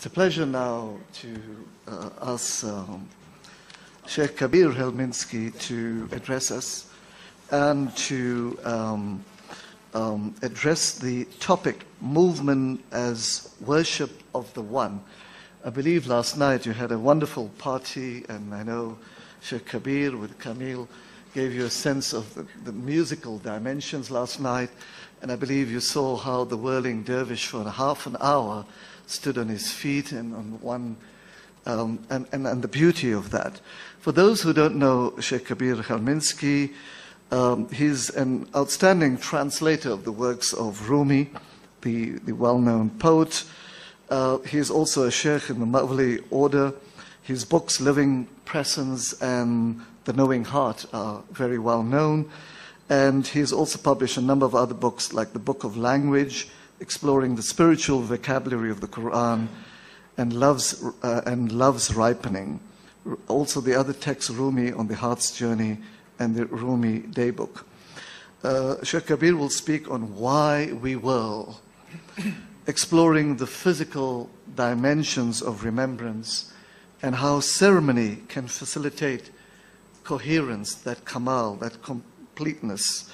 It's a pleasure now to ask Shaikh Kabir Helminski to address us and to address the topic, movement as worship of the One. I believe last night you had a wonderful party, and I know Shaikh Kabir with Kamil gave you a sense of the musical dimensions last night, and I believe you saw how the whirling dervish for half an hour stood on his feet and on one, and the beauty of that. For those who don't know Shaikh Kabir Helminski, he's an outstanding translator of the works of Rumi, the well-known poet. He is also a sheikh in the Mawli order. His books, Living Presence and The Knowing Heart, are very well known. And he's also published a number of other books, like the Book of Language, exploring the spiritual vocabulary of the Quran, and Love's Ripening. Also the other text, Rumi on the Heart's Journey, and the Rumi Daybook. Shaikh Kabir will speak on why we whirl, exploring the physical dimensions of remembrance and how ceremony can facilitate coherence, that kamal, that completeness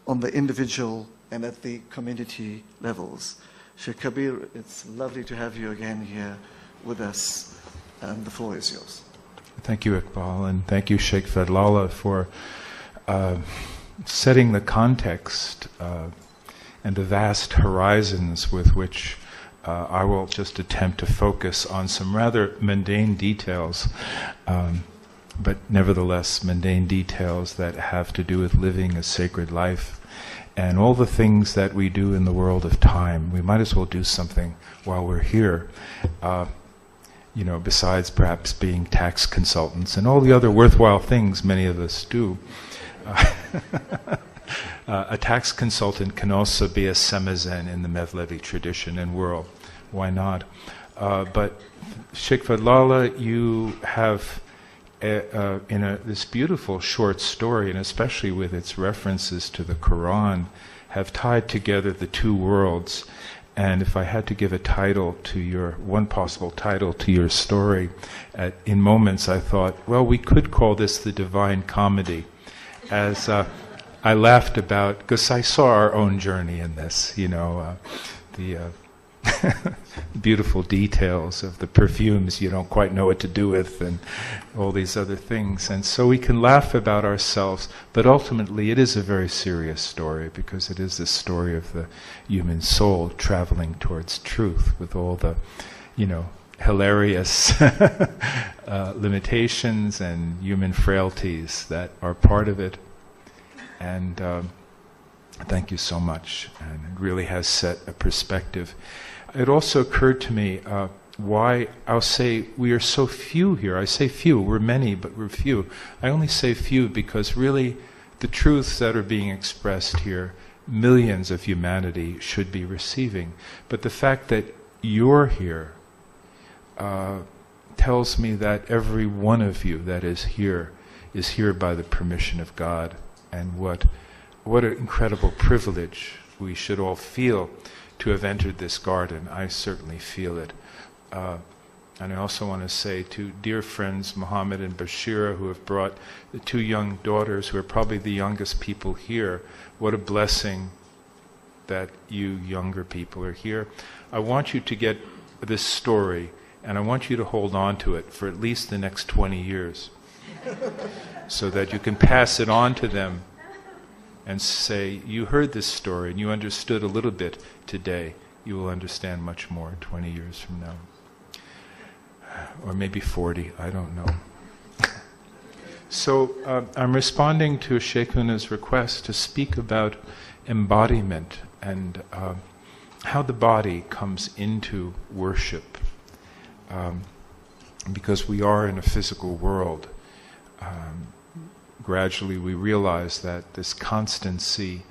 on the individual and at the community levels. Shaikh Kabir, it's lovely to have you again here with us, and the floor is yours. Thank you, Iqbal, and thank you, Sheikh Fadlallah, for setting the context and the vast horizons with which I will just attempt to focus on some rather mundane details, but nevertheless mundane details that have to do with living a sacred life and all the things that we do in the world of time. We might as well do something while we're here. You know, besides perhaps being tax consultants and all the other worthwhile things many of us do. A tax consultant can also be a semazen in the Mevlevi tradition and whirl. Why not? But Sheikh Fadlallah, you have this beautiful short story, and especially with its references to the Quran, have tied together the two worlds. And if I had to give a title to one possible title to your story, in moments I thought, well, we could call this the Divine Comedy, as I laughed about, because I saw our own journey in this, you know, the beautiful details of the perfumes you don't quite know what to do with, and all these other things. And so we can laugh about ourselves, but ultimately it is a very serious story, because it is the story of the human soul traveling towards truth with all the, you know, hilarious limitations and human frailties that are part of it. And thank you so much, and it really has set a perspective. It also occurred to me why I'll say we are so few here. I say few, we're many, but we're few. I only say few because really the truths that are being expressed here, millions of humanity should be receiving. But the fact that you're here tells me that every one of you that is here by the permission of God. And what an incredible privilege we should all feel to have entered this garden. I certainly feel it. And I also want to say to dear friends Muhammad and Bashira, who have brought the two young daughters, who are probably the youngest people here, what a blessing that you younger people are here. I want you to get this story, and I want you to hold on to it for at least the next 20 years. So that you can pass it on to them and say, you heard this story and you understood a little bit today. You will understand much more 20 years from now. Or maybe 40, I don't know. So I'm responding to Sheikhuna's request to speak about embodiment and how the body comes into worship. Because we are in a physical world. Gradually we realize that this constancy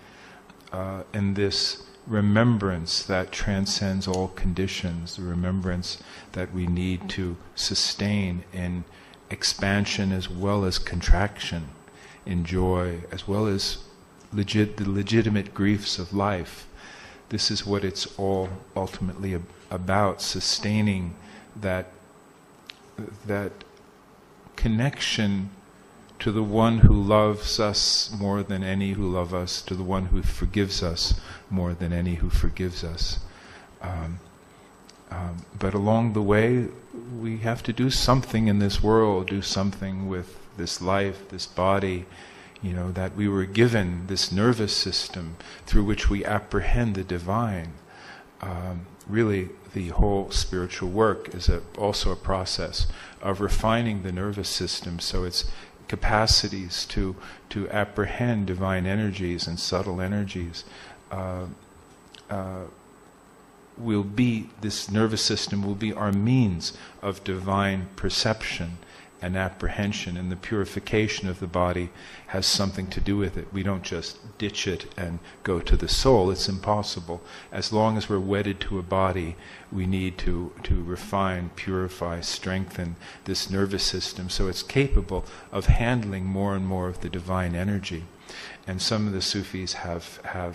and this remembrance that transcends all conditions, the remembrance that we need to sustain in expansion as well as contraction, in joy as well as the legitimate griefs of life. This is what it's all ultimately about, sustaining that connection to the one who loves us more than any who love us, to the one who forgives us more than any who forgives us. But along the way, we have to do something in this world, do something with this life, this body, that we were given, this nervous system through which we apprehend the divine. Really, the whole spiritual work is also a process of refining the nervous system, so its capacities to apprehend divine energies and subtle energies this nervous system will be our means of divine perception and apprehension, and the purification of the body has something to do with it. We don't just ditch it and go to the soul. It's impossible. As long as we're wedded to a body, we need to refine, purify, strengthen this nervous system so it's capable of handling more and more of the divine energy. And some of the Sufis have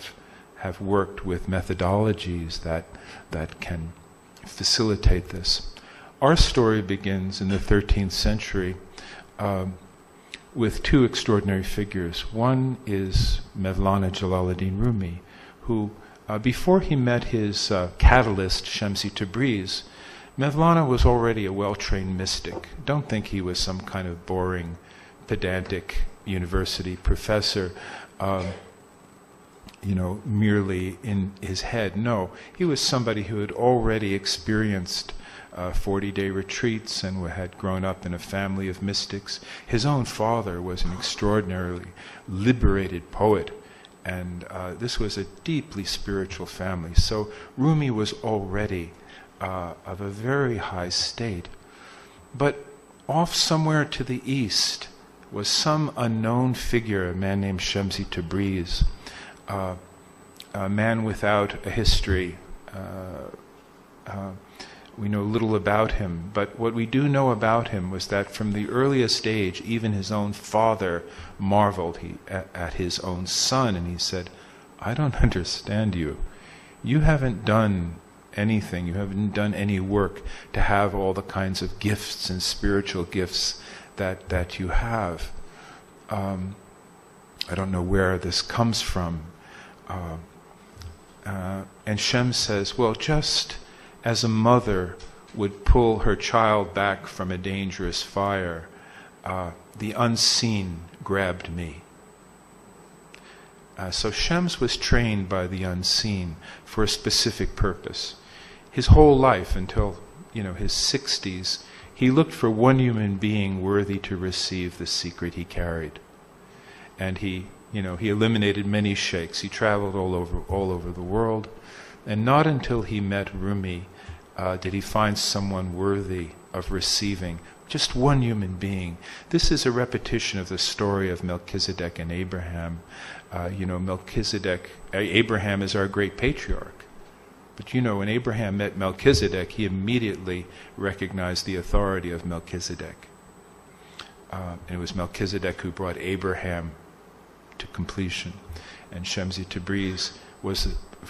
worked with methodologies that can facilitate this. Our story begins in the 13th century with two extraordinary figures. One is Mevlana Jalaluddin Rumi, who, before he met his catalyst, Shamsi Tabriz, Mevlana was already a well-trained mystic. Don't think he was some kind of boring, pedantic university professor, merely in his head. No, he was somebody who had already experienced 40-day retreats and had grown up in a family of mystics. His own father was an extraordinarily liberated poet, and this was a deeply spiritual family. So Rumi was already of a very high state. But off somewhere to the east was some unknown figure, a man named Shamsi Tabriz, a man without a history. We know little about him, but what we do know about him was that from the earliest age, even his own father marveled at his own son, and he said, "I don't understand you. You haven't done anything, you haven't done any work to have all the kinds of gifts and spiritual gifts that you have. I don't know where this comes from." And Shem says, well, just as a mother would pull her child back from a dangerous fire, the unseen grabbed me. So Shems was trained by the unseen for a specific purpose. His whole life, until his 60s, he looked for one human being worthy to receive the secret he carried. And he eliminated many sheikhs. He traveled all over the world. And not until he met Rumi did he find someone worthy of receiving just one human being. This is a repetition of the story of Melchizedek and Abraham. Abraham is our great patriarch. But when Abraham met Melchizedek, he immediately recognized the authority of Melchizedek. And it was Melchizedek who brought Abraham to completion. And Shamsi Tabriz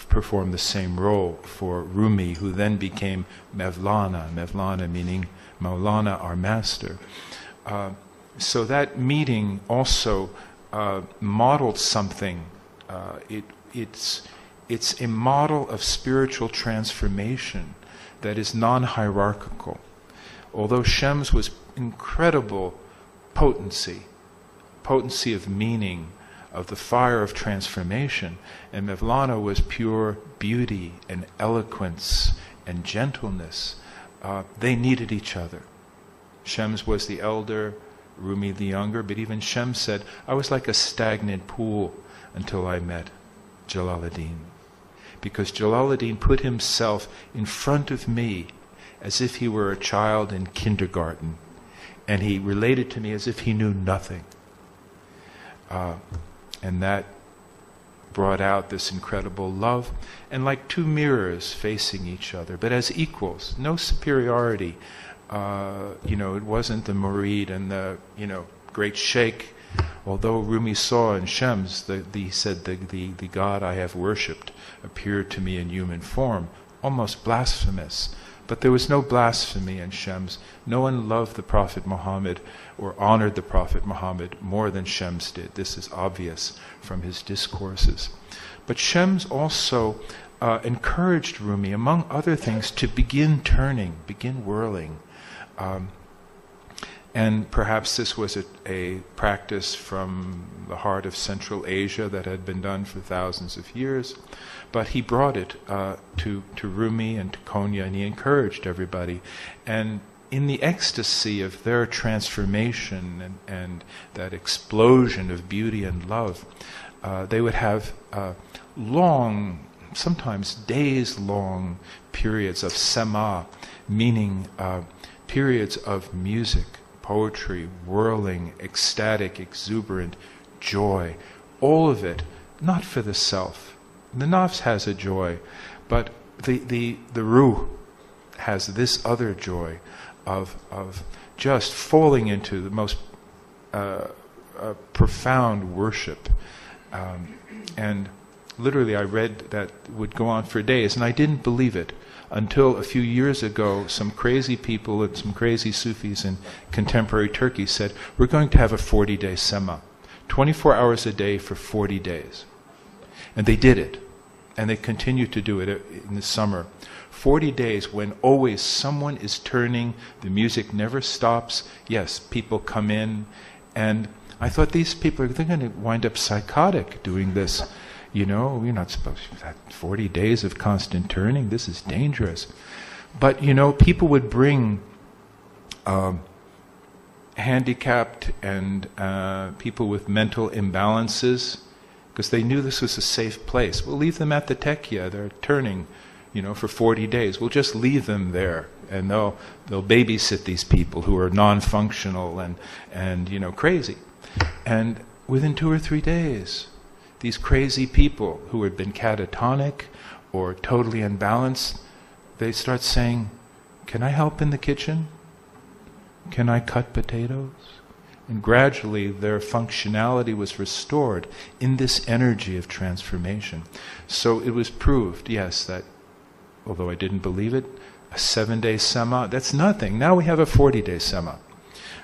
performed the same role for Rumi, who then became Mevlana. Mevlana meaning Maulana, our master. So that meeting also modeled something. It's a model of spiritual transformation that is non-hierarchical. Although Shems was incredible potency of meaning, of the fire of transformation, and Mevlana was pure beauty and eloquence and gentleness. They needed each other. Shems was the elder, Rumi the younger, but even Shems said, I was like a stagnant pool until I met Jalaluddin. Because Jalaluddin put himself in front of me as if he were a child in kindergarten, and he related to me as if he knew nothing. And that brought out this incredible love, and like two mirrors facing each other, but as equals, no superiority. It wasn't the murid and the great sheikh. Although Rumi saw in Shems, he said, the God I have worshipped appeared to me in human form, almost blasphemous. But there was no blasphemy in Shem's. No one loved the Prophet Muhammad or honored the Prophet Muhammad more than Shem's did. This is obvious from his discourses. But Shem's also encouraged Rumi, among other things, to begin turning, begin whirling. And perhaps this was a practice from the heart of Central Asia that had been done for thousands of years. But he brought it to Rumi and to Konya, and he encouraged everybody. And in the ecstasy of their transformation and that explosion of beauty and love, they would have long, sometimes days-long periods of sema, meaning periods of music, poetry, whirling, ecstatic, exuberant joy. All of it, not for the self. The nafs has a joy, but the ruh has this other joy of just falling into the most profound worship. And literally I read that would go on for days, and I didn't believe it until a few years ago some crazy people and some crazy Sufis in contemporary Turkey said, we're going to have a 40-day sema, 24 hours a day for 40 days. And they did it. And they continue to do it in the summer. 40 days when always someone is turning, the music never stops. Yes, people come in. And I thought these people, they're going to wind up psychotic doing this. You know, you're not supposed to have 40 days of constant turning. This is dangerous. But, you know, people would bring handicapped and people with mental imbalances because they knew this was a safe place. We'll leave them at the tekya. They're turning, you know, for 40 days. We'll just leave them there, and they'll babysit these people who are non-functional and you know, crazy. And within 2 or 3 days, these crazy people who had been catatonic or totally unbalanced, they start saying, can I help in the kitchen? Can I cut potatoes? And gradually their functionality was restored in this energy of transformation. So it was proved, yes, that although I didn't believe it, a 7-day sema, that's nothing. Now we have a 40-day sema.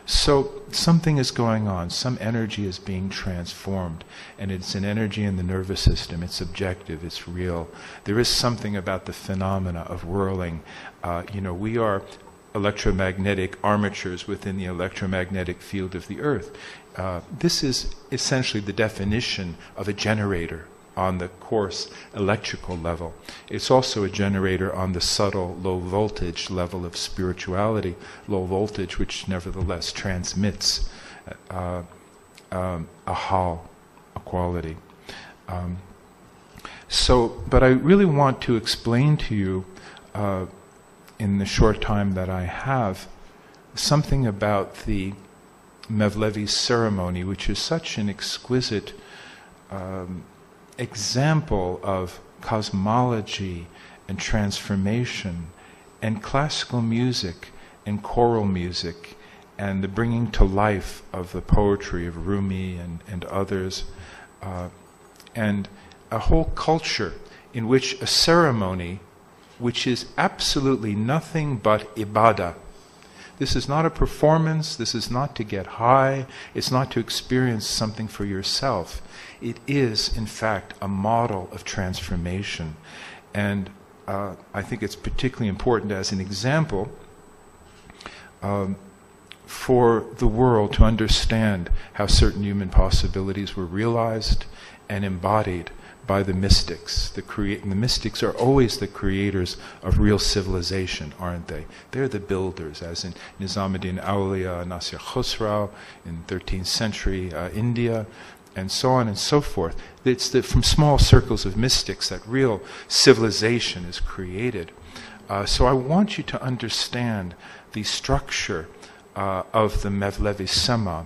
So something is going on, some energy is being transformed, and it's an energy in the nervous system, it's objective, it's real. There is something about the phenomena of whirling. You know, we are electromagnetic armatures within the electromagnetic field of the earth. This is essentially the definition of a generator on the coarse electrical level. It's also a generator on the subtle low voltage level of spirituality, low voltage which nevertheless transmits a hal, a quality. But I really want to explain to you in the short time that I have something about the Mevlevi ceremony, which is such an exquisite example of cosmology and transformation and classical music and choral music and the bringing to life of the poetry of Rumi and others, and a whole culture in which a ceremony which is absolutely nothing but ibadah. This is not a performance, this is not to get high, it's not to experience something for yourself. It is, in fact, a model of transformation. And I think it's particularly important as an example for the world to understand how certain human possibilities were realized and embodied by the mystics. The mystics are always the creators of real civilization, aren't they? They're the builders, as in Nizamuddin Awliya, Nasir Khusrau in 13th century India, and so on and so forth. It's from small circles of mystics that real civilization is created. So I want you to understand the structure of the Mevlevi Sema.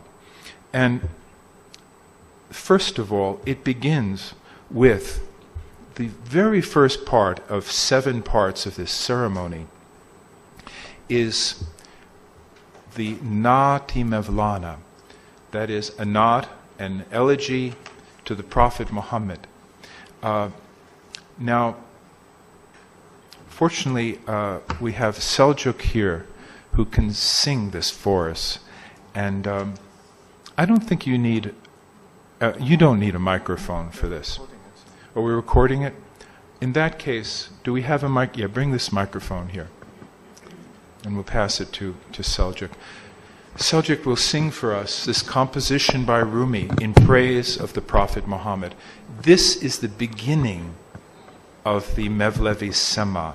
And first of all, it begins with the very first part of 7 parts of this ceremony is the Nati Mevlana, that is a naat, an elegy to the Prophet Muhammad. Now, fortunately, we have Seljuk here who can sing this for us. And I don't think you need, you don't need a microphone for this. Are we recording it? In that case, do we have a mic? Yeah, bring this microphone here. And we'll pass it to Seljuk. Seljuk will sing for us this composition by Rumi in praise of the Prophet Muhammad. This is the beginning of the Mevlevi Sema.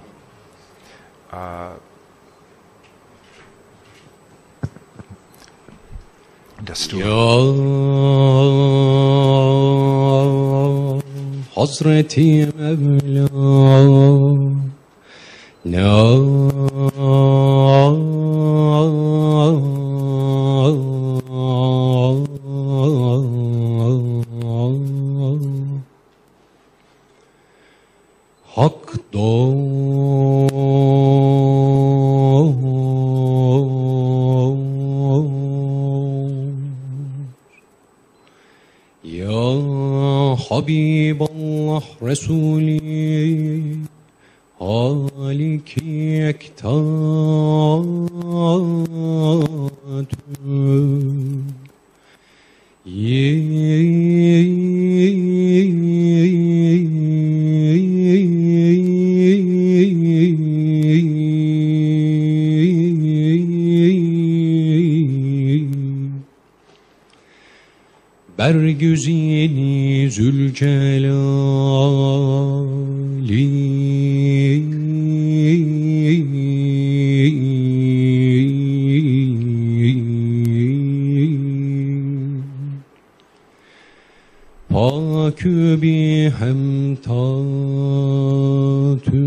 Ya Hazreti Mevla Hak Ya Habiballah Resulü Halik-i ektatü Bergüzini Zülcelali Pakü bihem tatü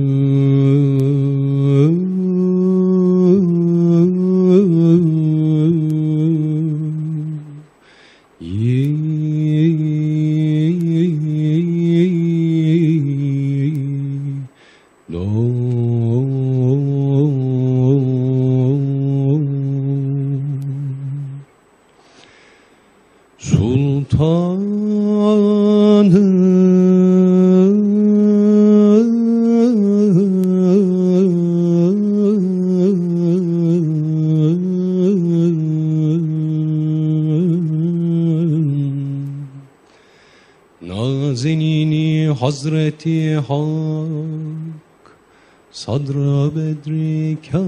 Nazenini Hazreti Hak Sadra Bedri Kâi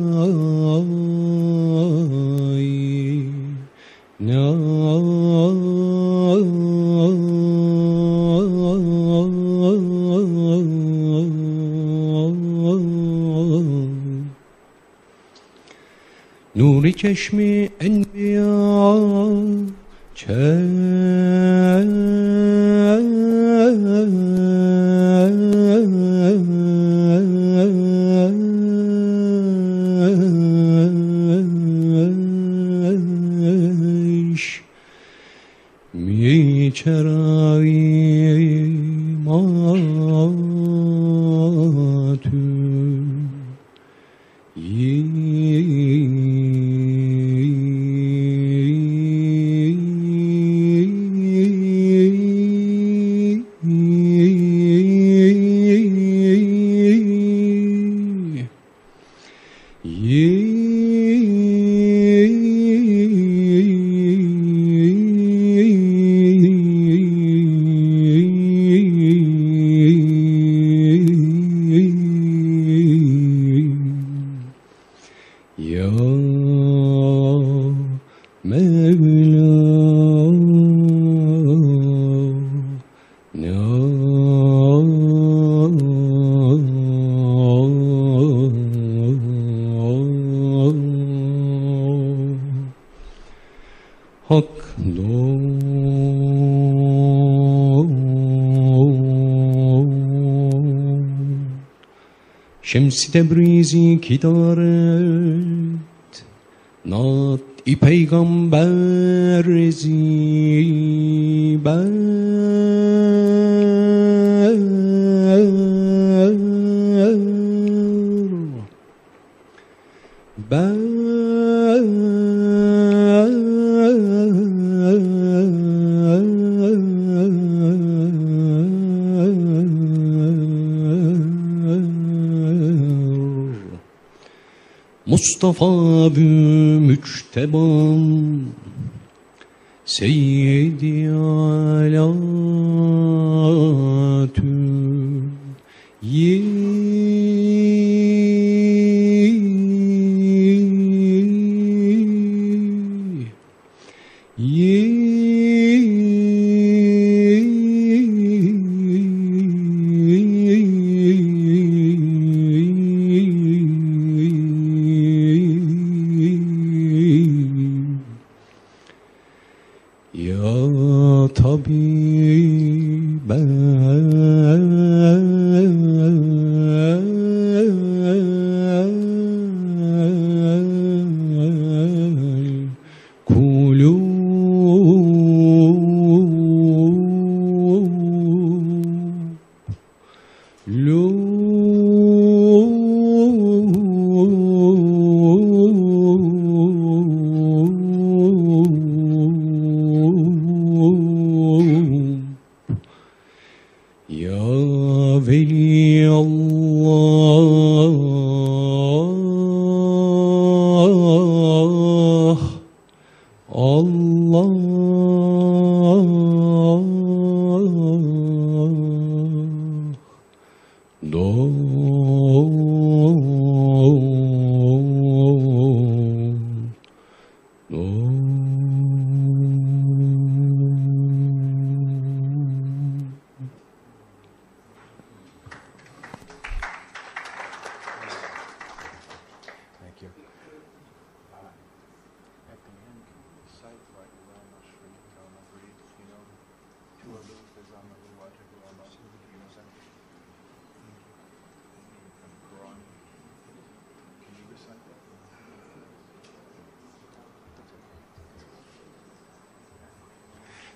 Nuri Çeşmi Enbiya Mi çeravi matü Ya Mevla Hak Şems-i Tebrizi ki daret Nat-i Peygamber ziber Mustafa-bü müçtebam Seyyidi alatü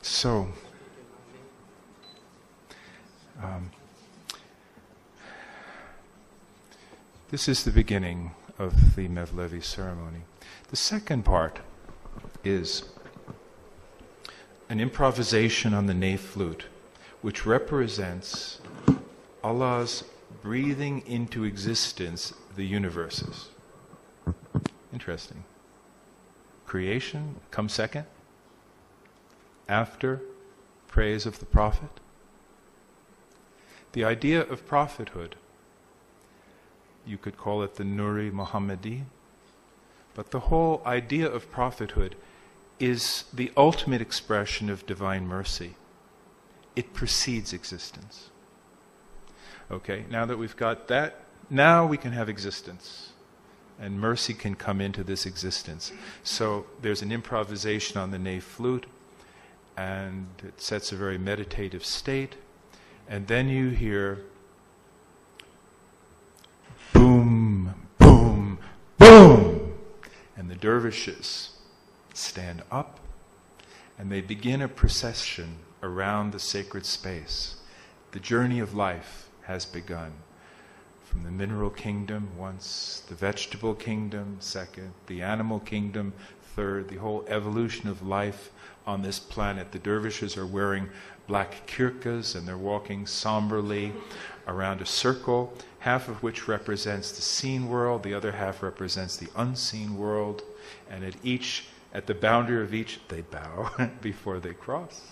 So, this is the beginning of the Mevlevi ceremony. The second part is an improvisation on the nave flute, which represents Allah's breathing into existence the universes. Interesting. Creation comes second, after praise of the Prophet. The idea of prophethood, you could call it the Nuri Muhammadi, but the whole idea of prophethood is the ultimate expression of divine mercy. It precedes existence. Okay, now that we've got that, now we can have existence. And mercy can come into this existence. So there's an improvisation on the nave flute, and it sets a very meditative state. And then you hear boom, boom, boom. And the dervishes stand up and they begin a procession around the sacred space. The journey of life has begun. From the mineral kingdom, once, the vegetable kingdom, second, the animal kingdom, third, the whole evolution of life on this planet. The dervishes are wearing black kirkas and they're walking somberly around a circle, half of which represents the seen world, the other half represents the unseen world, and at the boundary of each, they bow before they cross.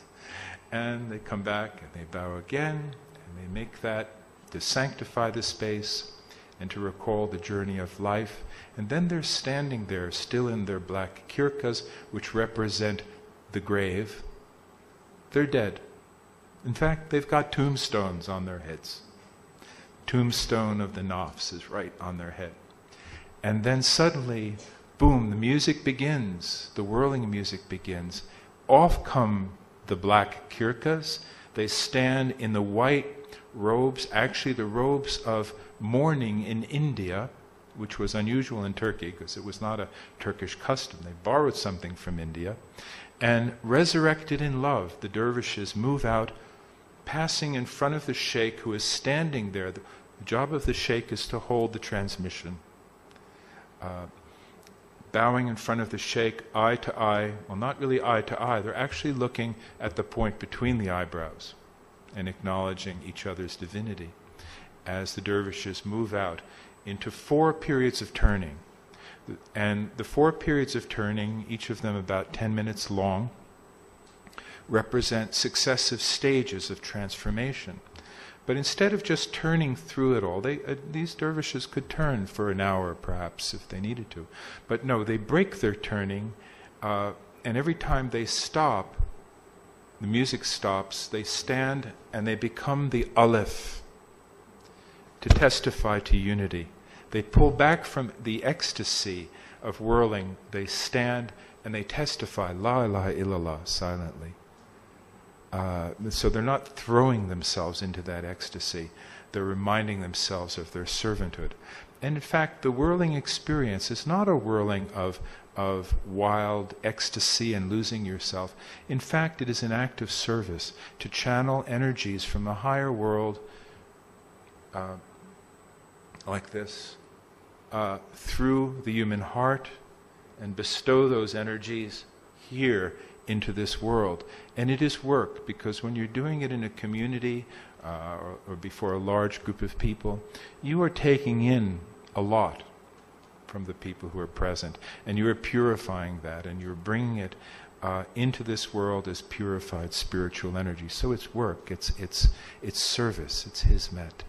And they come back and they bow again, and they make that to sanctify the space and to recall the journey of life. And then they're standing there, still in their black kirkas, which represent the grave. They're dead. In fact, they've got tombstones on their heads. Tombstone of the Nafs is right on their head. And then suddenly, boom, the music begins. The whirling music begins. Off come the black kirkas. They stand in the white robes, actually the robes of mourning in India, which was unusual in Turkey because it was not a Turkish custom. They borrowed something from India. And resurrected in love, the dervishes move out, passing in front of the sheikh who is standing there. The job of the sheikh is to hold the transmission. Bowing in front of the sheikh, eye to eye. Well, not really eye to eye. They're actually looking at the point between the eyebrows and acknowledging each other's divinity as the dervishes move out into 4 periods of turning. And the 4 periods of turning, each of them about 10 minutes long, represent successive stages of transformation. But instead of just turning through it all, these dervishes could turn for an hour perhaps if they needed to. But no, they break their turning, and every time they stop, the music stops, they stand and they become the Aleph to testify to unity. They pull back from the ecstasy of whirling, they stand and they testify La ilaha illallah silently. So they're not throwing themselves into that ecstasy, they're reminding themselves of their servanthood. And in fact, the whirling experience is not a whirling of wild ecstasy and losing yourself. In fact, it is an act of service to channel energies from the higher world like this through the human heart and bestow those energies here into this world. And it is work, because when you're doing it in a community or before a large group of people, you are taking in a lot from the people who are present, and you are purifying that, and you're bringing it into this world as purified spiritual energy. So it's work, it's service, it's hizmet.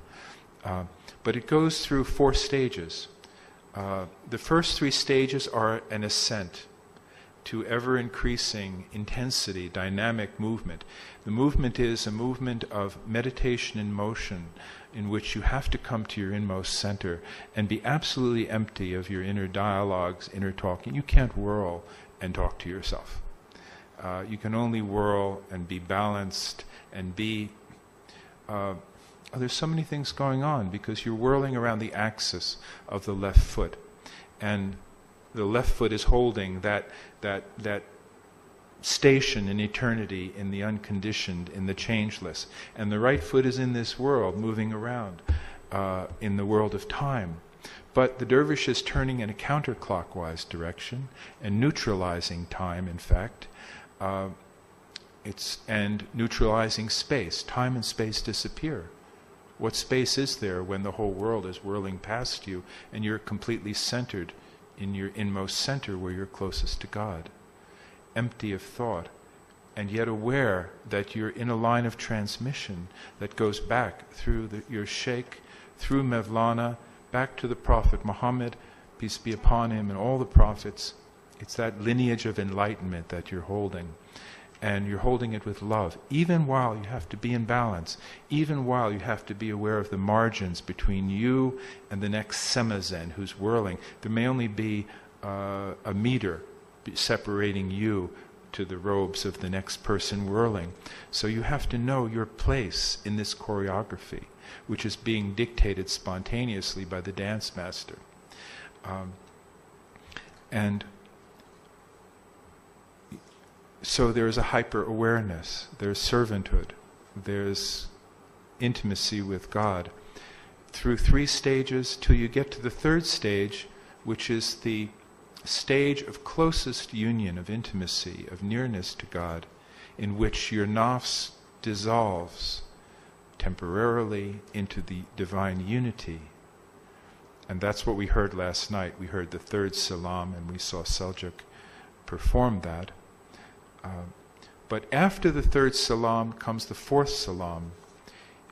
But it goes through 4 stages. The first 3 stages are an ascent to ever-increasing intensity, dynamic movement. The movement is a movement of meditation in motion, in which you have to come to your inmost center and be absolutely empty of your inner dialogues, inner talking. You can't whirl and talk to yourself. You can only whirl and be balanced and be... there's so many things going on because you're whirling around the axis of the left foot, and the left foot is holding that station in eternity, in the unconditioned, in the changeless, and the right foot is in this world, moving around in the world of time. But the dervish is turning in a counterclockwise direction and neutralizing time, in fact, and neutralizing space. Time and space disappear. What space is there when the whole world is whirling past you and you're completely centered in your inmost center where you're closest to God, empty of thought, and yet aware that you're in a line of transmission that goes back through your Shaykh, through Mevlana, back to the Prophet Muhammad, peace be upon him, and all the prophets. It's that lineage of enlightenment that you're holding. And you're holding it with love, even while you have to be in balance, even while you have to be aware of the margins between you and the next semazen who's whirling. There may only be a meter separating you to the robes of the next person whirling. So you have to know your place in this choreography, which is being dictated spontaneously by the dance master. So there is a hyper-awareness, there's servanthood, there's intimacy with God. Through 3 stages till you get to the 3rd stage, which is the stage of closest union, of intimacy, of nearness to God, in which your nafs dissolves temporarily into the divine unity. And that's what we heard last night. We heard the 3rd salam, and we saw Seljuk perform that. But after the 3rd salam comes the 4th salam.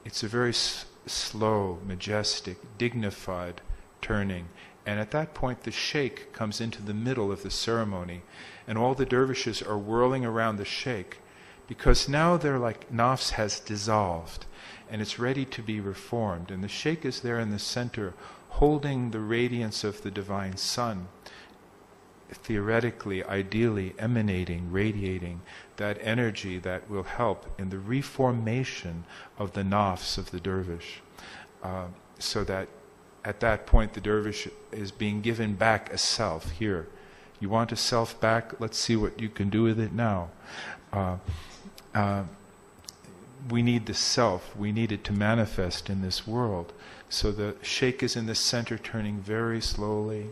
It's a very slow, majestic, dignified turning. And at that point the Shaykh comes into the middle of the ceremony, and all the dervishes are whirling around the Shaykh, because now they're like nafs has dissolved and it's ready to be reformed. And the Shaykh is there in the center, holding the radiance of the divine sun, theoretically, ideally emanating, radiating that energy that will help in the reformation of the nafs of the dervish, so that at that point the dervish is being given back a self. Here, you want a self back? Let's see what you can do with it now. We need the self, we need it to manifest in this world. So the Shaykh is in the center, turning very slowly,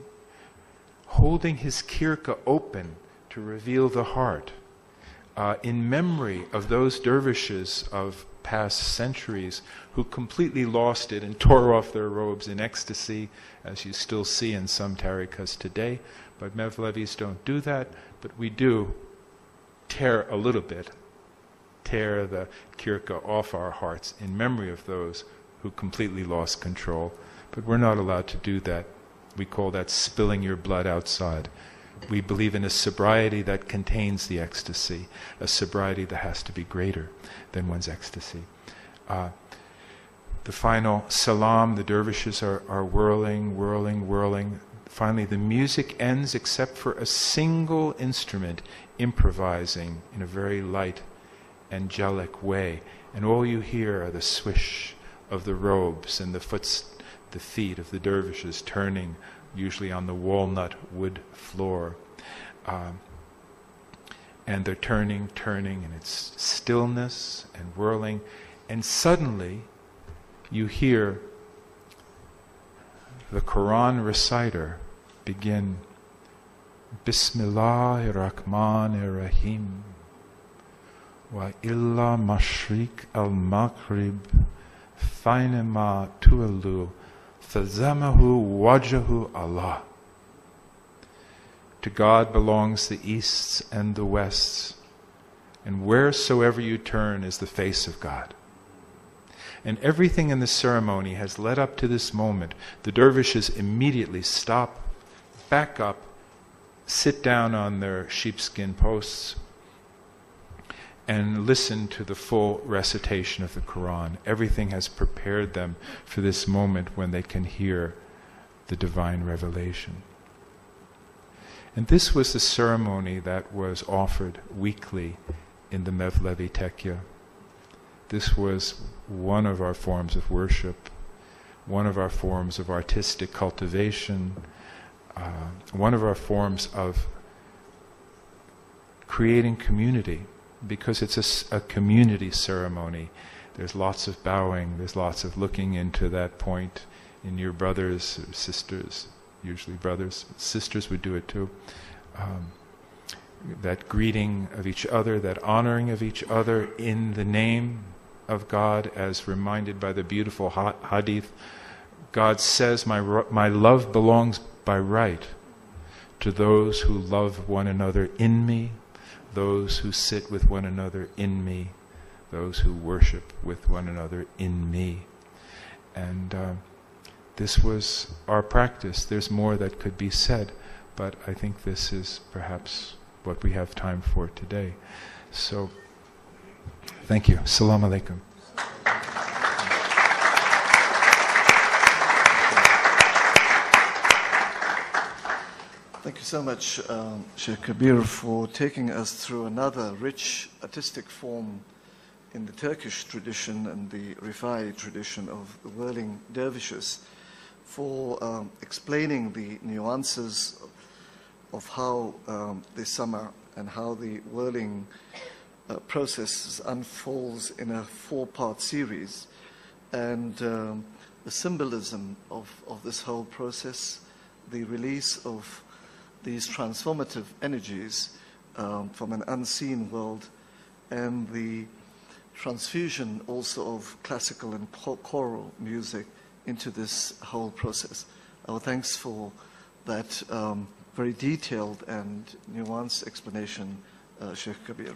holding his kirka open to reveal the heart, in memory of those dervishes of past centuries who completely lost it and tore off their robes in ecstasy, as you still see in some tarikas today. But Mevlevis don't do that, but we do tear a little bit, tear the kirka off our hearts in memory of those who completely lost control. But we're not allowed to do that. We call that spilling your blood outside. We believe in a sobriety that contains the ecstasy, a sobriety that has to be greater than one's ecstasy. The final salam, the dervishes are whirling, whirling, whirling. Finally, the music ends except for a single instrument improvising in a very light, angelic way. And all you hear are the swish of the robes and the feet of the dervishes turning, usually on the walnut wood floor. And they're turning, and it's stillness and whirling. And suddenly, you hear the Quran reciter begin, Bismillahir-Rahmanir-Rahim, wa illa mashriq al-maghrib, fainama tu'allu, fazamahu wajahu Allah. To God belongs the easts and the wests, and wheresoever you turn is the face of God. And everything in the ceremony has led up to this moment. The dervishes immediately stop, back up, sit down on their sheepskin posts, and listen to the full recitation of the Quran. Everything has prepared them for this moment when they can hear the divine revelation. And this was the ceremony that was offered weekly in the Mevlevi Tekya. This was one of our forms of worship, one of our forms of artistic cultivation, one of our forms of creating community, because it's a community ceremony. There's lots of bowing, there's lots of looking into that point in your brothers or sisters, usually brothers, sisters would do it too. That greeting of each other, that honoring of each other in the name of God, as reminded by the beautiful hadith. God says, my love belongs by right to those who love one another in me, those who sit with one another in me, those who worship with one another in me. And this was our practice. There's more that could be said, but I think this is perhaps what we have time for today. So, thank you. Assalamu alaikum. Thank you so much, Shaikh Kabir, for taking us through another rich artistic form in the Turkish tradition and the Rifai tradition of the whirling dervishes, for explaining the nuances of how the summer and how the whirling process unfolds in a 4-part series, and the symbolism of this whole process, the release of these transformative energies from an unseen world, and the transfusion also of classical and choral music into this whole process. Our thanks for that very detailed and nuanced explanation, Shaikh Kabir.